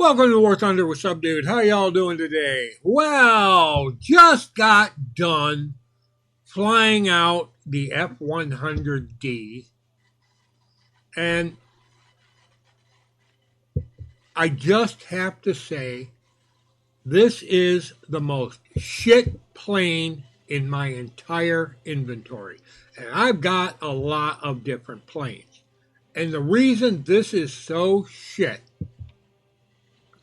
Welcome to War Thunder with Sub Dude. How y'all doing today? Well, just got done flying out the F100D, and I just have to say, this is the most shit plane in my entire inventory. And I've got a lot of different planes. And the reason this is so shit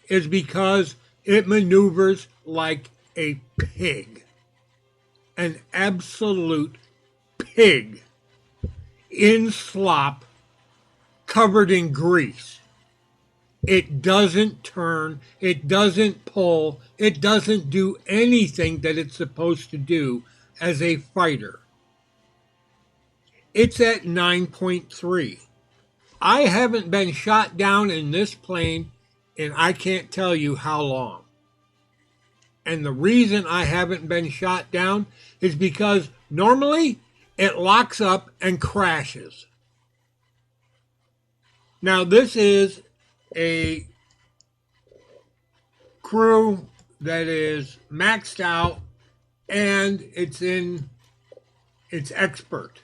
is because it maneuvers like a pig. An absolute pig. In slop, covered in grease. It doesn't turn, it doesn't pull, it doesn't do anything that it's supposed to do as a fighter. It's at 9.3. I haven't been shot down in this plane and I can't tell you how long. And the reason I haven't been shot down is because normally it locks up and crashes. Now this is a crew that is maxed out and it's expert.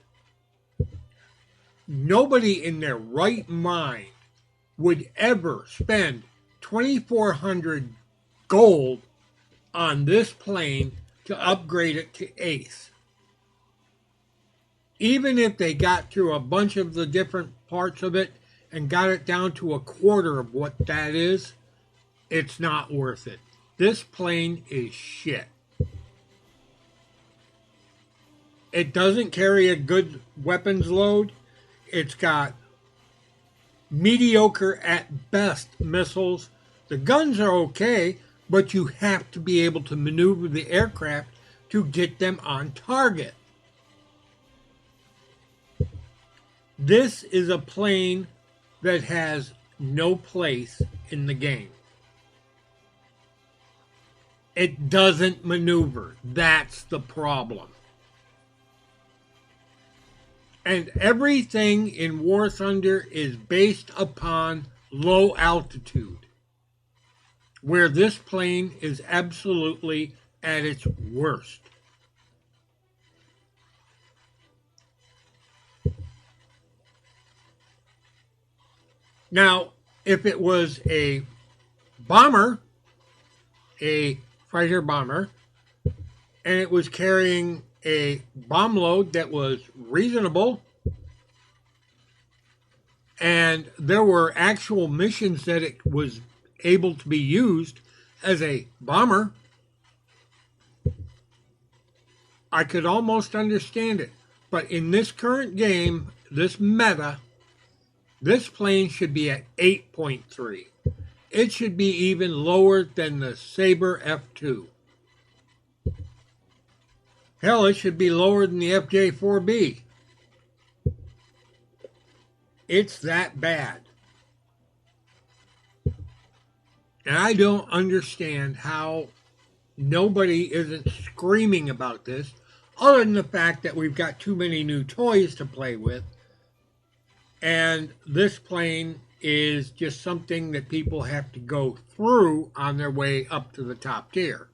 Nobody in their right mind would ever spend 2,400 gold on this plane to upgrade it to Ace. Even if they got through a bunch of the different parts of it and got it down to a quarter of what that is, it's not worth it. This plane is shit. It doesn't carry a good weapons load. It's got mediocre at best missiles. The guns are okay, but you have to be able to maneuver the aircraft to get them on target. This is a plane that has no place in the game. It doesn't maneuver. That's the problem. And everything in War Thunder is based upon low altitude, where this plane is absolutely at its worst. Now, if it was a bomber, a fighter bomber, and it was carrying a bomb load that was reasonable, and there were actual missions that it was able to be used as a bomber, I could almost understand it. But in this current game, this meta, this plane should be at 8.3. It should be even lower than the Sabre F2. Hell, it should be lower than the FJ4B. It's that bad. And I don't understand how nobody isn't screaming about this, other than the fact that we've got too many new toys to play with. And this plane is just something that people have to go through on their way up to the top tier.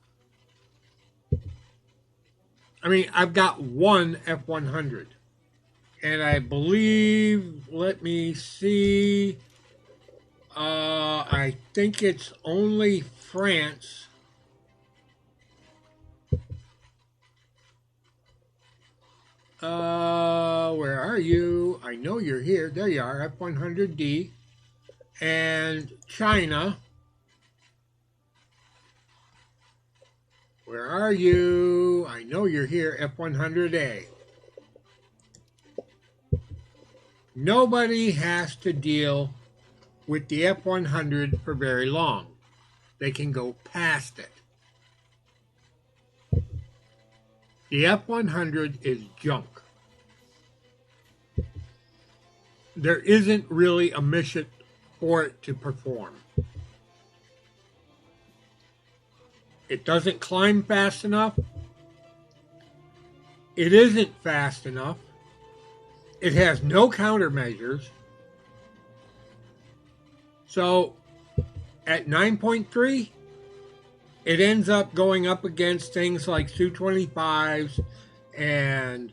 I mean, I've got one F100. And I believe, let me see, I think it's only France. Where are you? I know you're here. There you are, F100D. And China. Where are you? I know you're here, F100A. Nobody has to deal with the F100 for very long. They can go past it. The F100 is junk. There isn't really a mission for it to perform. It doesn't climb fast enough. It isn't fast enough. It has no countermeasures. So At 9.3, it ends up going up against things like Su-25s and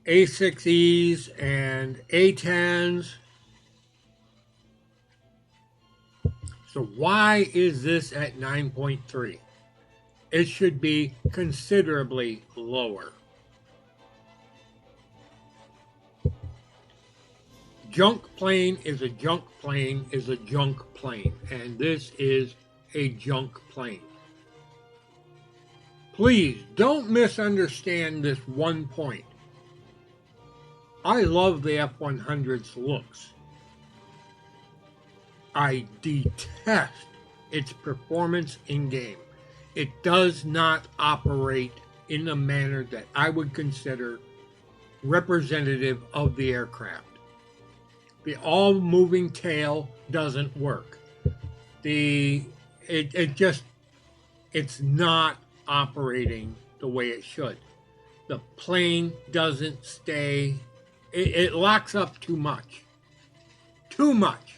A6Es and A10s. So why is this at 9.3? It should be considerably lower. Junk plane is a junk plane is a junk plane, and this is a junk plane. Please don't misunderstand this one point. I love the F100's looks. I detest its performance in game. It does not operate in a manner that I would consider representative of the aircraft. The all-moving tail doesn't work. It's not operating the way it should. The plane doesn't stay. It locks up too much. Too much.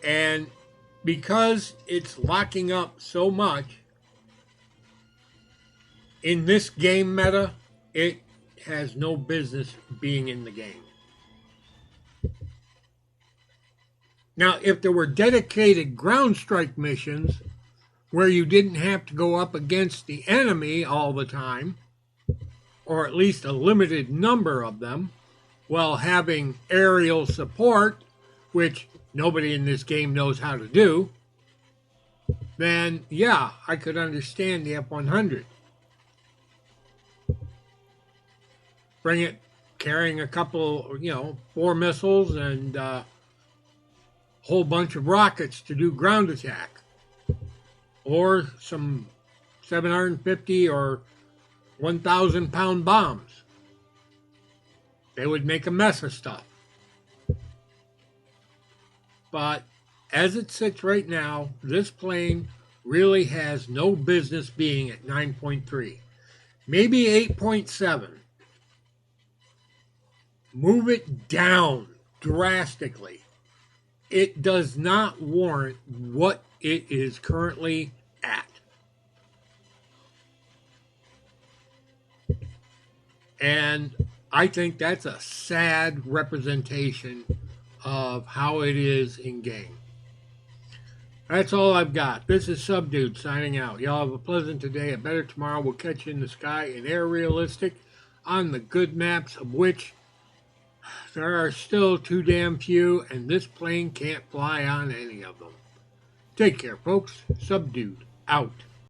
And because it's locking up so much, in this game meta, it has no business being in the game. Now, if there were dedicated ground strike missions where you didn't have to go up against the enemy all the time, or at least a limited number of them, while having aerial support, which nobody in this game knows how to do, then yeah, I could understand the F100. Bring it carrying a couple, 4 missiles and a whole bunch of rockets to do ground attack. Or some 750 or 1,000 pound bombs. They would make a mess of stuff. But as it sits right now, this plane really has no business being at 9.3. Maybe 8.7. Move it down drastically. It does not warrant what it is currently at. And I think that's a sad representation of how it is in game. That's all I've got. This is Subdude signing out. Y'all have a pleasant today, a better tomorrow. We'll catch you in the sky in Air Realistic on the good maps, of which there are still too damn few, and this plane can't fly on any of them. Take care, folks. Subdued out.